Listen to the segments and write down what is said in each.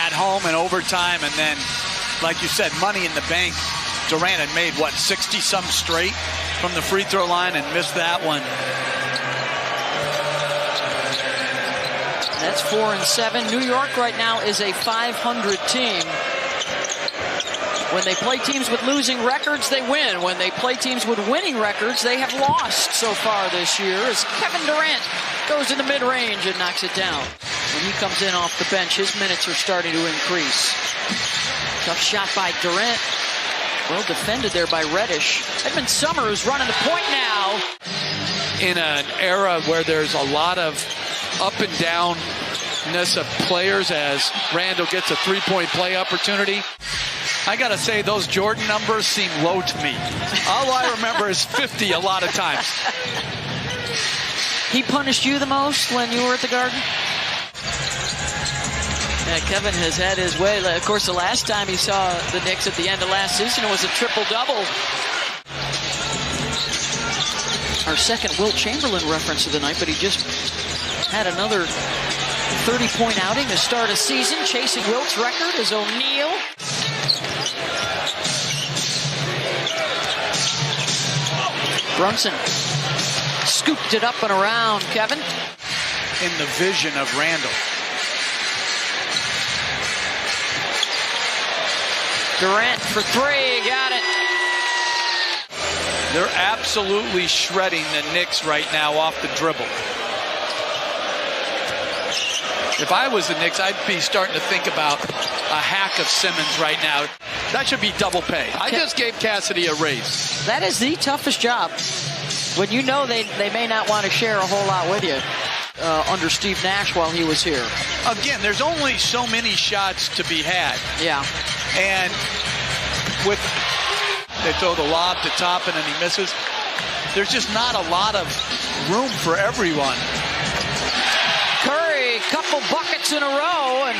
at home in overtime, and then, like you said, Money in the Bank. Durant had made, what, 60-some straight from the free throw line and missed that one. That's 4-7. New York right now is a 500 team. When they play teams with losing records, they win. When they play teams with winning records, they have lost so far this year, as Kevin Durant goes in the mid-range and knocks it down. When he comes in off the bench, his minutes are starting to increase. Tough shot by Durant. Well defended there by Reddish. Edmund Summers running the point now. In an era where there's a lot of up and downness of players, as Randall gets a three-point play opportunity, I gotta say, those Jordan numbers seem low to me. All I remember is 50 a lot of times. He punished you the most when you were at the Garden? Yeah, Kevin has had his way. Of course, the last time he saw the Knicks at the end of last season, it was a triple-double. Our second Wilt Chamberlain reference of the night, but he just had another 30-point outing to start a season. Chasing Wilt's record is O'Neal. Brunson scooped it up and around, Kevin. In the vision of Randall. Durant for three, got it. They're absolutely shredding the Knicks right now off the dribble. If I was the Knicks, I'd be starting to think about a hack of Simmons right now. That should be double pay. I just gave Cassidy a raise. That is the toughest job. When you know they may not want to share a whole lot with you under Steve Nash while he was here. Again, there's only so many shots to be had. Yeah. And they throw the lob to Toppin and he misses. There's just not a lot of room for everyone. Curry, couple buckets in a row, and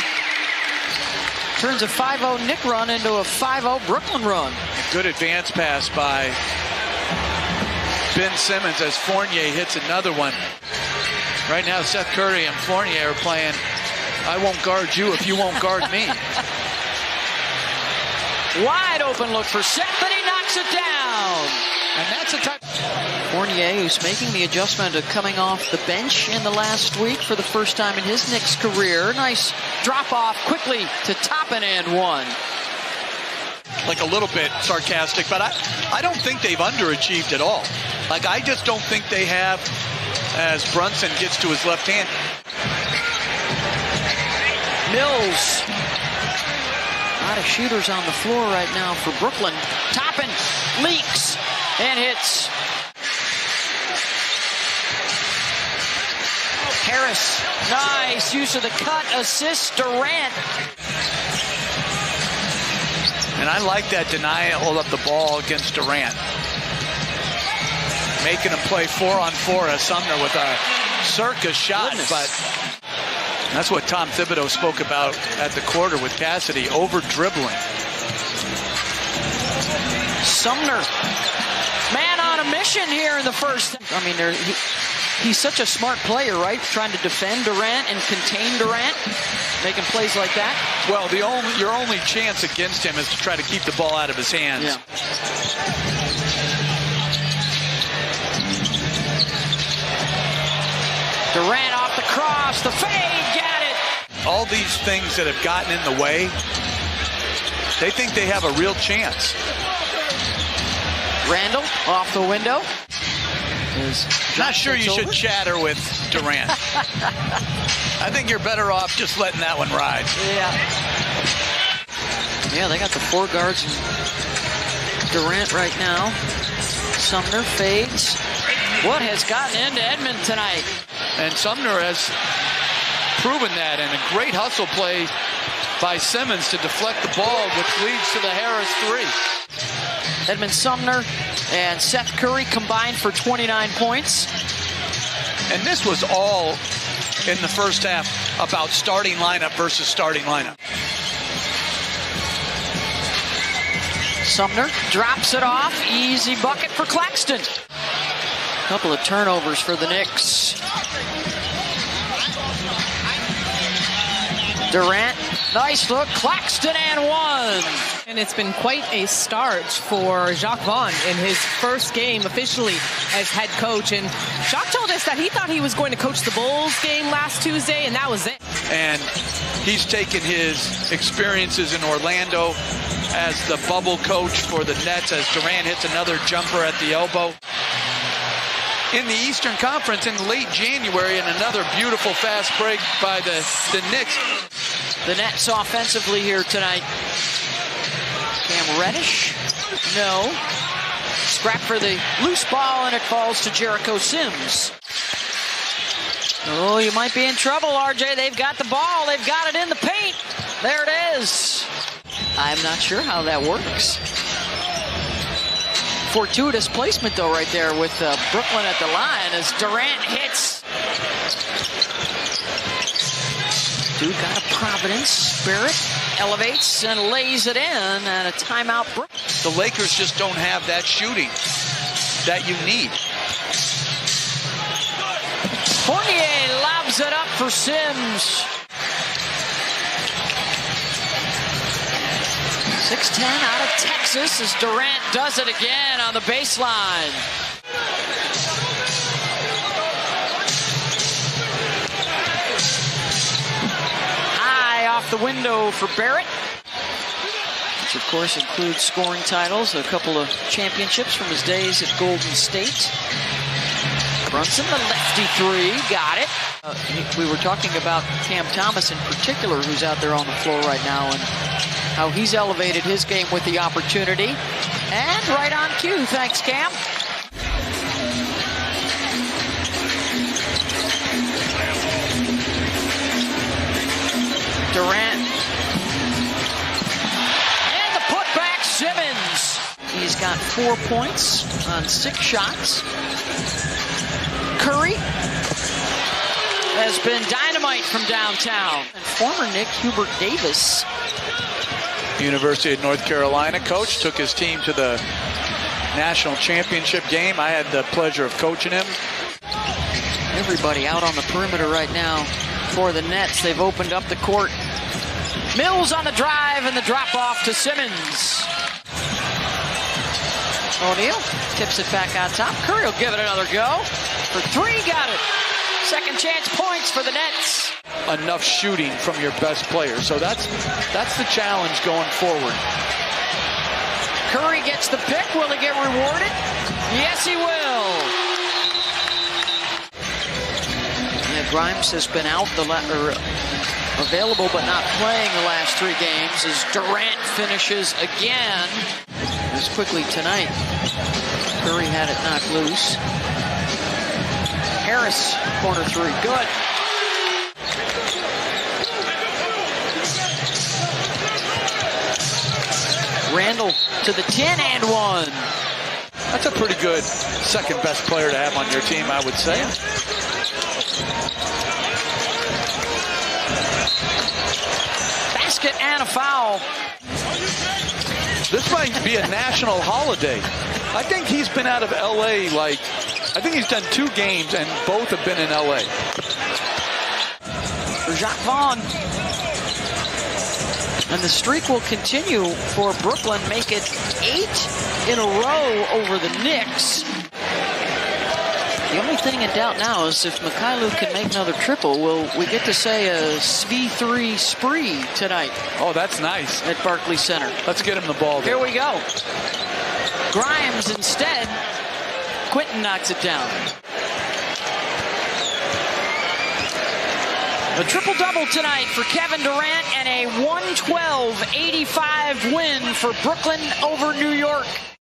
turns a 5-0 Knick run into a 5-0 Brooklyn run. Good advance pass by Ben Simmons as Fournier hits another one. Right now, Seth Curry and Fournier are playing, I won't guard you if you won't guard me. Wide open look for Seth, and he knocks it down. And that's a type. Fournier, who's making the adjustment of coming off the bench in the last week for the first time in his Knicks career. Nice drop off quickly to Toppin and one. Like a little bit sarcastic, but I don't think they've underachieved at all. Like, I just don't think they have, as Brunson gets to his left hand. Mills. A lot of shooters on the floor right now for Brooklyn. Toppin leaks and hits. Harris, nice use of the cut, assist Durant. And I like that denial of the ball against Durant. Making him play 4-on-4 as Sumner with a circus shot, but that's what Tom Thibodeau spoke about at the quarter with Cassidy, over-dribbling. Sumner, man on a mission here in the first. I mean, he's such a smart player, right? Trying to defend Durant and contain Durant, making plays like that. Well, your only chance against him is to try to keep the ball out of his hands. Yeah. Durant off the cross, the fade, got it. All these things that have gotten in the way, they think they have a real chance. Randall off the window. Not sure you should chatter with Durant. I think you're better off just letting that one ride. Yeah, they got the four guards. Durant right now. Sumner fades. What has gotten into Edmond tonight? And Sumner has proven that, and a great hustle play by Simmons to deflect the ball, which leads to the Harris three. Edmond Sumner and Seth Curry combined for 29 points. And this was all in the first half about starting lineup versus starting lineup. Sumner drops it off. Easy bucket for Claxton. Couple of turnovers for the Knicks. Durant Nice look, Claxton and one. And it's been quite a start for Jacques Vaughn in his first game officially as head coach. And Jacques told us that he thought he was going to coach the Bulls game last Tuesday, and that was it. And he's taken his experiences in Orlando as the bubble coach for the Nets as Durant hits another jumper at the elbow. In the Eastern Conference in late January, and another beautiful fast break by the Knicks. The Nets offensively here tonight. Cam Reddish? No. Scrap for the loose ball, and it falls to Jericho Sims. Oh, you might be in trouble, RJ. They've got the ball. They've got it in the paint. There it is. I'm not sure how that works. Fortuitous placement, though, right there with Brooklyn at the line as Durant hits. Dude got a Providence. Barrett elevates and lays it in, and a timeout. The Lakers just don't have that shooting that you need. Fournier lobs it up for Sims. 6'10" out of Texas as Durant does it again on the baseline. High off the window for Barrett, which of course includes scoring titles, a couple of championships from his days at Golden State. Brunson, the lefty three, got it. We were talking about Cam Thomas in particular, who's out there on the floor right now, and how he's elevated his game with the opportunity. And right on cue, thanks, Cam. Durant. And the putback, Simmons. He's got 4 points on 6 shots. Curry has been dynamite from downtown. And former Nick Hubert Davis, University of North Carolina coach, took his team to the national championship game. I had the pleasure of coaching him. Everybody out on the perimeter right now for the Nets. They've opened up the court. Mills on the drive and the drop off to Simmons. O'Neal tips it back on top. Curry will give it another go. For 3, got it. Second chance points for the Nets. Enough shooting from your best player. So that's the challenge going forward. Curry gets the pick. Will he get rewarded? Yes, he will. Yeah, Grimes has been out available but not playing the last 3 games as Durant finishes again. As quickly tonight. Curry had it knocked loose. Harris, corner 3, good. Randall to the 10 and 1. That's a pretty good second best player to have on your team, I would say. Yeah. Basket and a foul. This might be a national holiday. I think he's been out of LA I think he's done 2 games and both have been in LA. For Jacques Vaughn. And the streak will continue for Brooklyn, make it 8 in a row over the Knicks. The only thing in doubt now is if Mikhailuk can make another triple, will we get to say a SV3 spree tonight? Oh, that's nice. At Barclays Center. Let's get him the ball there. Here we go. Grimes instead. Quinton knocks it down. A triple-double tonight for Kevin Durant and a 112-85 win for Brooklyn over New York.